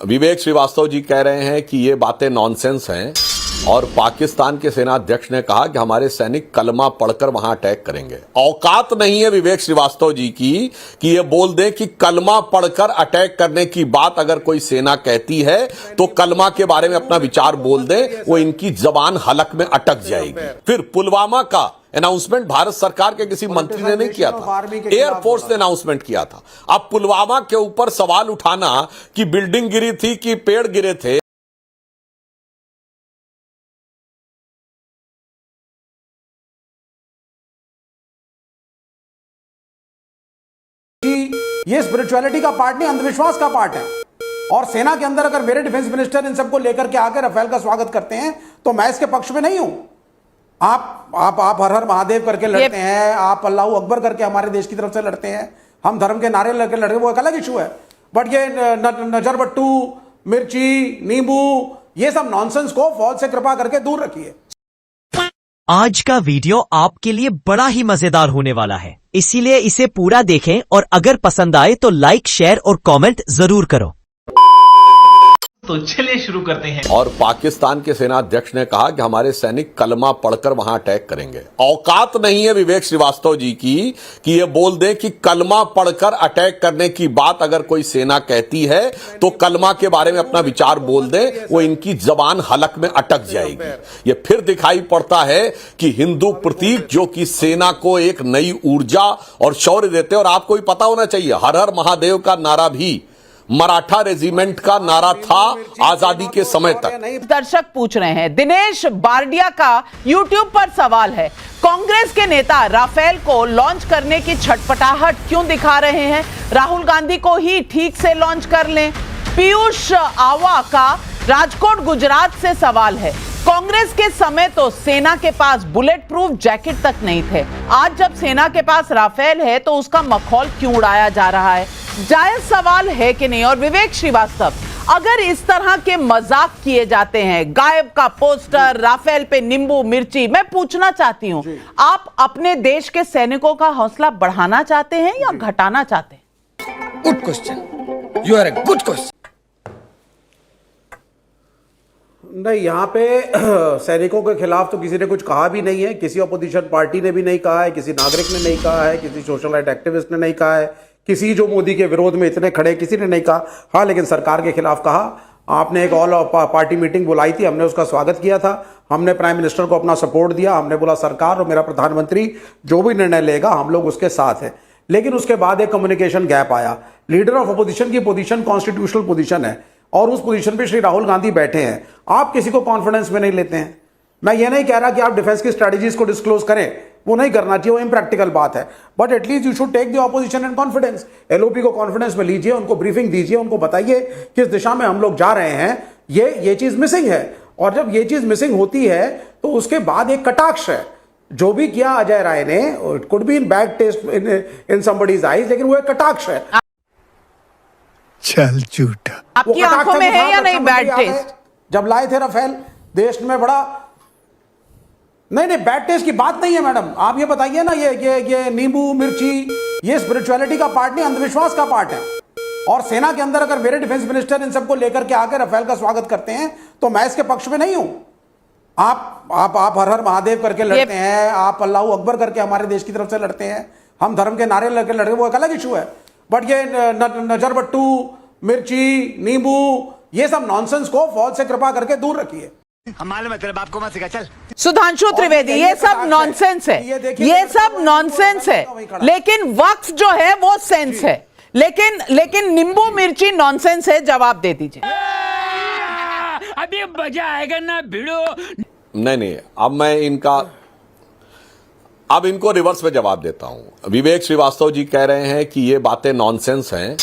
विवेक श्रीवास्तव जी कह रहे हैं कि ये बातें नॉनसेंस हैं और पाकिस्तान के सेना अध्यक्ष ने कहा कि हमारे सैनिक कलमा पढ़कर वहां अटैक करेंगे। औकात नहीं है विवेक श्रीवास्तव जी की कि ये बोल दें कि कलमा पढ़कर अटैक करने की बात अगर कोई सेना कहती है तो कलमा के बारे में अपना विचार बोल दें, वो इनकी जबान हलक में अटक जाएगी। फिर पुलवामा का अनाउंसमेंट भारत सरकार के किसी मंत्री ने नहीं किया था, एयरफोर्स ने अनाउंसमेंट किया था। अब पुलवामा के ऊपर सवाल उठाना कि बिल्डिंग गिरी थी कि पेड़ गिरे थे, ये स्पिरिचुअलिटी का पार्ट नहीं, अंधविश्वास का पार्ट है। और सेना के अंदर अगर मेरे डिफेंस मिनिस्टर इन सबको लेकर के आकर राफेल का स्वागत करते हैं तो मैं इसके पक्ष में नहीं हूं। आप हर हर महादेव करके लड़ते हैं, आप अल्लाह अकबर करके हमारे देश की तरफ से लड़ते हैं, हम धर्म के नारे लेकर लड़ते हैं, वो एक अलग इशू है। बट ये नजरबट्टू, मिर्ची, नींबू, ये सब नॉनसेंस को फौज से कृपा करके दूर रखिए। आज का वीडियो आपके लिए बड़ा ही मजेदार होने वाला है, इसीलिए इसे पूरा देखें और अगर पसंद आए तो लाइक, शेयर और कमेंट जरूर करो। तो चलिए शुरू करते हैं। और पाकिस्तान के सेना अध्यक्ष ने कहा कि हमारे सैनिक कलमा पढ़कर वहां अटैक करेंगे। औकात नहीं है विवेक श्रीवास्तव जी की कि ये बोल दें कि कलमा पढ़कर अटैक करने की बात अगर कोई सेना कहती है तो कलमा के बारे में अपना विचार बोल दें, वो इनकी जबान हलक में अटक जाएगी। ये फिर दिखाई पड़ता है कि हिंदू प्रतीक जो कि सेना को एक नई ऊर्जा और शौर्य देते हैं। और आपको भी पता होना चाहिए, हर हर महादेव का नारा भी मराठा रेजिमेंट का नारा था आजादी के समय तक। दर्शक पूछ रहे हैं, दिनेश बारडिया का यूट्यूब पर सवाल है, कांग्रेस के नेता राफेल को लॉन्च करने की छटपटाहट क्यों दिखा रहे हैं? राहुल गांधी को ही ठीक से लॉन्च कर लें। पीयूष आवा का राजकोट गुजरात से सवाल है, कांग्रेस के समय तो सेना के पास बुलेट प्रूफ जैकेट तक नहीं थे, आज जब सेना के पास राफेल है तो उसका मखौल क्यों उड़ाया जा रहा है? जायज सवाल है कि नहीं? और विवेक श्रीवास्तव, अगर इस तरह के मजाक किए जाते हैं, गायब का पोस्टर, राफेल पे नींबू मिर्ची, मैं पूछना चाहती हूं, आप अपने देश के सैनिकों का हौसला बढ़ाना चाहते हैं या घटाना चाहते हैं? Good question, you are a good question. नहीं, यहाँ पे सैनिकों के खिलाफ तो किसी ने कुछ कहा भी नहीं है, किसी अपोजिशन पार्टी ने भी नहीं कहा है, किसी नागरिक ने नहीं कहा है, किसी सोशल राइट एक्टिविस्ट ने नहीं कहा है, किसी जो मोदी के विरोध में इतने खड़े किसी ने नहीं कहा। हाँ, लेकिन सरकार के खिलाफ कहा। आपने एक ऑल पार्टी मीटिंग बुलाई थी, हमने उसका स्वागत किया था, हमने प्राइम मिनिस्टर को अपना सपोर्ट दिया, हमने बोला सरकार और मेरा प्रधानमंत्री जो भी निर्णय लेगा हम लोग उसके साथ हैं। लेकिन उसके बाद एक कम्युनिकेशन गैप आया। लीडर ऑफ अपोजिशन की पोजीशन कॉन्स्टिट्यूशनल पोजीशन है और उस पोजीशन पे श्री राहुल गांधी बैठे हैं, आप किसी को कॉन्फिडेंस में नहीं लेते हैं। मैं ये नहीं कह रहा कि आप डिफेंस की स्ट्रेटजीज को डिस्क्लोज करें, वो नहीं करना चाहिए, वो इम्प्रैक्टिकल बात है, but at least you should take the opposition in confidence. LOP को कॉन्फिडेंस में लीजिए, उनको ब्रीफिंग दीजिए, उनको बताइए किस दिशा में हम लोग जा रहे हैं, ये चीज मिसिंग है। और जब ये चीज मिसिंग होती है तो उसके बाद एक कटाक्ष है। जो भी किया अजय राय ने, it could be in bad taste in somebody's eyes, लेकिन वो एक कटाक्ष है। चल झूठा, आपकी आंखों में है या नहीं बैड टेस्ट? जब लाए थे राफेल, देश में बड़ा नहीं, बैड टेस्ट की बात नहीं है मैडम, आप ये बताइए ना, ये नींबू मिर्ची, ये स्पिरिचुअलिटी का पार्ट नहीं, अंधविश्वास का पार्ट है। और सेना के अंदर अगर मेरे डिफेंस मिनिस्टर इन सबको लेकर के आकर राफेल का स्वागत करते हैं तो मैं इसके पक्ष में नहीं हूं। आप हर हर महादेव करके लड़ते हैं, आप अल्लाह अकबर करके हमारे देश की तरफ से लड़ते हैं, हम धर्म के नारे लेकर लड़ते हैं, वो एक अलग इशू है। बट ये नजरबट्टू, मिर्ची, नींबू, ये सब नॉनसेंस को फौज से कृपा करके दूर रखिए। हमारे में तेरे बाप को मत सिखा, चल। सुधांशु त्रिवेदी, ये सब नॉनसेंस है, ये सब नॉनसेंस है, लेकिन वक्फ जो है वो सेंस है, लेकिन नींबू मिर्ची नॉनसेंस है। जवाब दे दीजिए। अभी मजा आएगा ना भिड़ो। नहीं, अब इनको रिवर्स में जवाब देता हूं। विवेक श्रीवास्तव जी कह रहे हैं कि ये बातें नॉनसेंस हैं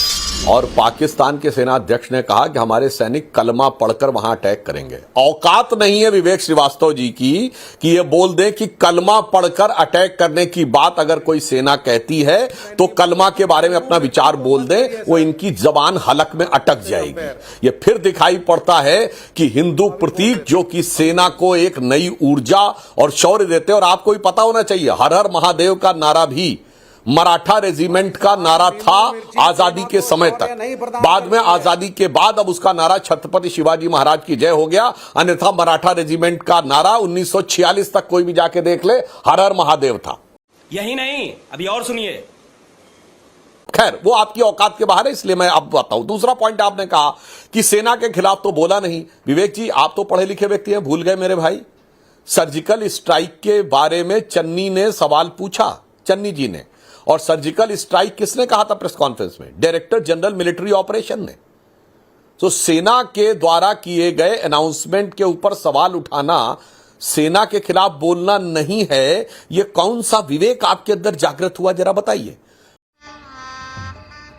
और पाकिस्तान के सेना अध्यक्ष ने कहा कि हमारे सैनिक कलमा पढ़कर वहां अटैक करेंगे। औकात नहीं है विवेक श्रीवास्तव जी की कि ये बोल दें कि कलमा पढ़कर अटैक करने की बात अगर कोई सेना कहती है तो कलमा के बारे में अपना विचार बोल दें, वो इनकी जबान हलक में अटक जाएगी। ये फिर दिखाई पड़ता है कि हिंदू प्रतीक जो कि सेना को एक नई ऊर्जा और शौर्य देते हैं। और आपको भी पता होना चाहिए, हर हर महादेव का नारा भी मराठा रेजिमेंट का नारा था आजादी के समय तक। बाद में आजादी के बाद अब उसका नारा छत्रपति शिवाजी महाराज की जय हो गया। अन्यथा मराठा रेजिमेंट का नारा 1946 तक कोई भी जाके देख ले, हर हर महादेव था। यही नहीं, अभी और सुनिए। खैर, वो आपकी औकात के बाहर है, इसलिए मैं अब बताऊं। दूसरा पॉइंट आपने कहा कि सेना के खिलाफ तो बोला नहीं। विवेक जी, आप तो पढ़े लिखे व्यक्ति हैं, भूल गए मेरे भाई। सर्जिकल स्ट्राइक के बारे में चन्नी ने सवाल पूछा, चन्नी जी ने। और सर्जिकल स्ट्राइक किसने कहा था प्रेस कॉन्फ्रेंस में? डायरेक्टर जनरल मिलिट्री ऑपरेशन ने। तो सेना के द्वारा किए गए अनाउंसमेंट के ऊपर सवाल उठाना सेना के खिलाफ बोलना नहीं है। यह कौन सा विवेक आपके अंदर जागृत हुआ, जरा बताइए।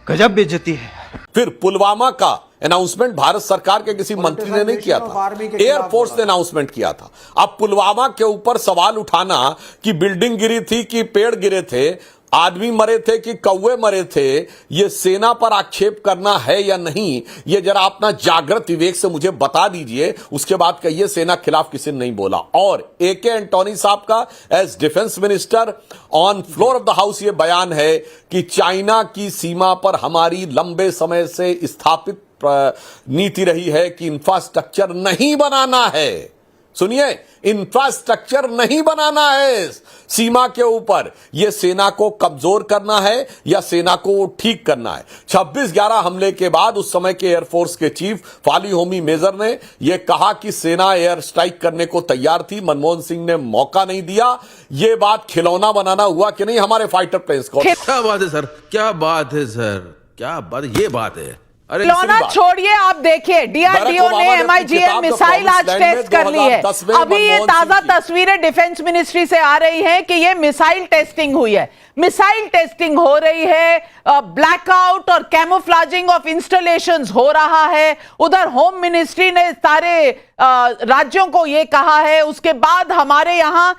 गजब बेइज्जती है। फिर पुलवामा का अनाउंसमेंट भारत सरकार के किसी मंत्री ने नहीं किया था, एयरफोर्स ने अनाउंसमेंट किया था। अब पुलवामा के ऊपर सवाल उठाना कि बिल्डिंग गिरी थी कि पेड़ गिरे थे, आदमी मरे थे कि कौवे मरे थे, यह सेना पर आक्षेप करना है या नहीं, यह जरा अपना जागृत विवेक से मुझे बता दीजिए। उसके बाद कहिए सेना खिलाफ किसी ने नहीं बोला। और AK एंटोनी साहब का as defence minister on floor of the house यह बयान है कि चाइना की सीमा पर हमारी लंबे समय से स्थापित नीति रही है कि इंफ्रास्ट्रक्चर नहीं बनाना है। सुनिए, इंफ्रास्ट्रक्चर नहीं बनाना है सीमा के ऊपर। यह सेना को कमजोर करना है या सेना को ठीक करना है? 26/11 हमले के बाद उस समय के एयरफोर्स के चीफ फाली होमी मेजर ने यह कहा कि सेना एयर स्ट्राइक करने को तैयार थी, मनमोहन सिंह ने मौका नहीं दिया। यह बात खिलौना बनाना हुआ कि नहीं हमारे फाइटर प्लेन्स को? क्या बात है सर, क्या बात है सर, क्या बात, ये बात है। अरे खिलौना छोड़िए, आप देखिए DRDO ने MIGM मिसाइल आज टेस्ट कर ली है। अभी ये ताजा तस्वीरें डिफेंस मिनिस्ट्री से आ रही हैं कि ये मिसाइल टेस्टिंग हुई है, मिसाइल टेस्टिंग हो रही है, ब्लैकआउट और कैमोफ्लाजिंग ऑफ इंस्टॉलेशंस हो रहा है। उधर होम मिनिस्ट्री ने सारे राज्यों को ये कहा है। उसके बाद हमारे यहां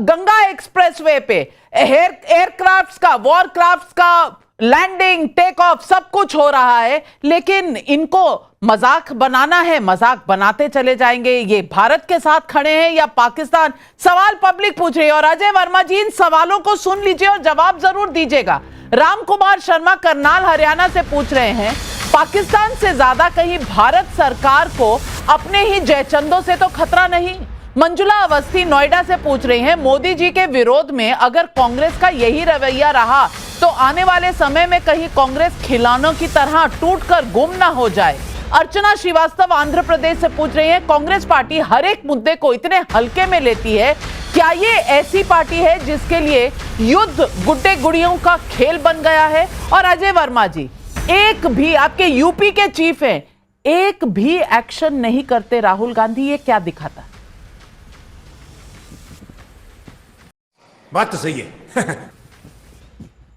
गंगा एक्सप्रेसवे पे एयरक्राफ्ट्स का, वॉरक्राफ्ट्स का लैंडिंग, टेक ऑफ सब कुछ हो रहा है। लेकिन इनको मजाक बनाना है, मजाक बनाते चले जाएंगे। ये भारत के साथ खड़े हैं या पाकिस्तान? सवाल पब्लिक पूछ रही है। और अजय वर्मा जी, इन सवालों को सुन लीजिए और जवाब जरूर दीजिएगा। राम कुमार शर्मा करनाल हरियाणा से पूछ रहे हैं, पाकिस्तान से ज्यादा कहीं भारत सरकार को अपने ही जयचंदों से तो खतरा नहीं? मंजुला अवस्थी नोएडा से पूछ रही हैं, मोदी जी के विरोध में अगर कांग्रेस का यही रवैया रहा तो आने वाले समय में कहीं कांग्रेस खिलौनों की तरह टूटकर गुम ना हो जाए। अर्चना श्रीवास्तव आंध्र प्रदेश से पूछ रही है, कांग्रेस पार्टी हर एक मुद्दे को इतने हल्के में लेती है, क्या ये ऐसी पार्टी है जिसके लिए युद्ध गुड्डे गुड़ियों का खेल बन गया है? और अजय वर्मा जी, एक भी, आपके यूपी के चीफ हैं, एक भी एक्शन नहीं करते राहुल गांधी, ये क्या दिखाता? बात तो सही है।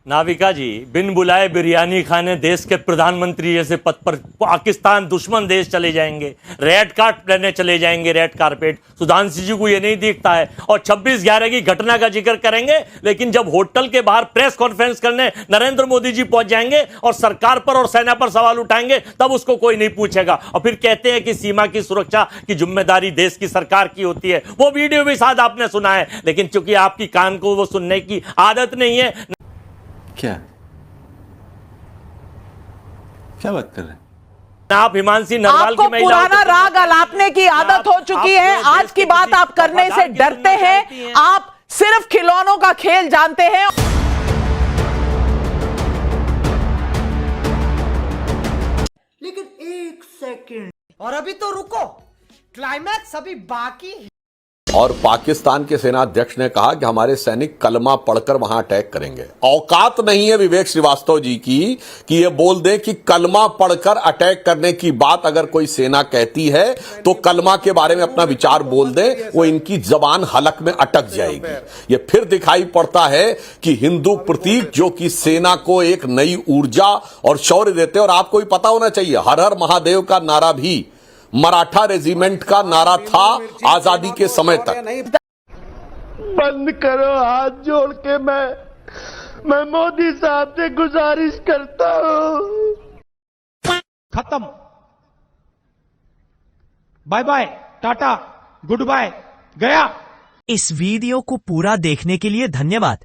नाविका जी, बिन बुलाए बिरयानी खाने देश के प्रधानमंत्री जैसे पद पर पाकिस्तान दुश्मन देश चले जाएंगे, रेड कार्ड लेने चले जाएंगे, रेड कारपेट। सुधांशु जी को ये नहीं दिखता है और 26/11 की घटना का जिक्र करेंगे, लेकिन जब होटल के बाहर प्रेस कॉन्फ्रेंस करने नरेंद्र मोदी जी पहुंच जाएंगे और सरकार पर और सेना पर सवाल उठाएंगे, तब उसको कोई नहीं पूछेगा। और फिर कहते हैं कि सीमा की सुरक्षा की जिम्मेदारी देश की सरकार की होती है। वो वीडियो भी शायद आपने सुना है, लेकिन चूंकि आपकी कान को वो सुनने की आदत नहीं है। क्या बात कर रहे हैं आप? हिमांशी नरवाल की महिला, पुराना राग अलापने की आदत हो चुकी है। आज की बात आप करने से डरते हैं। आप सिर्फ खिलौनों का खेल जानते हैं। लेकिन एक सेकंड, और अभी तो रुको, क्लाइमैक्स अभी बाकी है। और पाकिस्तान के सेनाध्यक्ष ने कहा कि हमारे सैनिक कलमा पढ़कर वहां अटैक करेंगे। औकात नहीं है विवेक श्रीवास्तव जी की कि ये बोल दें कि कलमा पढ़कर अटैक करने की बात अगर कोई सेना कहती है तो कलमा के बारे में अपना विचार बोल दें, वो इनकी जबान हलक में अटक जाएगी। ये फिर दिखाई पड़ता है कि हिंदू प्रतीक जो कि सेना को एक नई ऊर्जा और शौर्य देते। और आपको भी पता होना चाहिए, हर हर महादेव का नारा भी मराठा रेजिमेंट का नारा था आजादी के समय तक। बंद करो हाथ जोड़ के, मैं मोदी साहब से गुजारिश करता हूं। खत्म, bye bye, tata, good bye, गया। इस वीडियो को पूरा देखने के लिए धन्यवाद।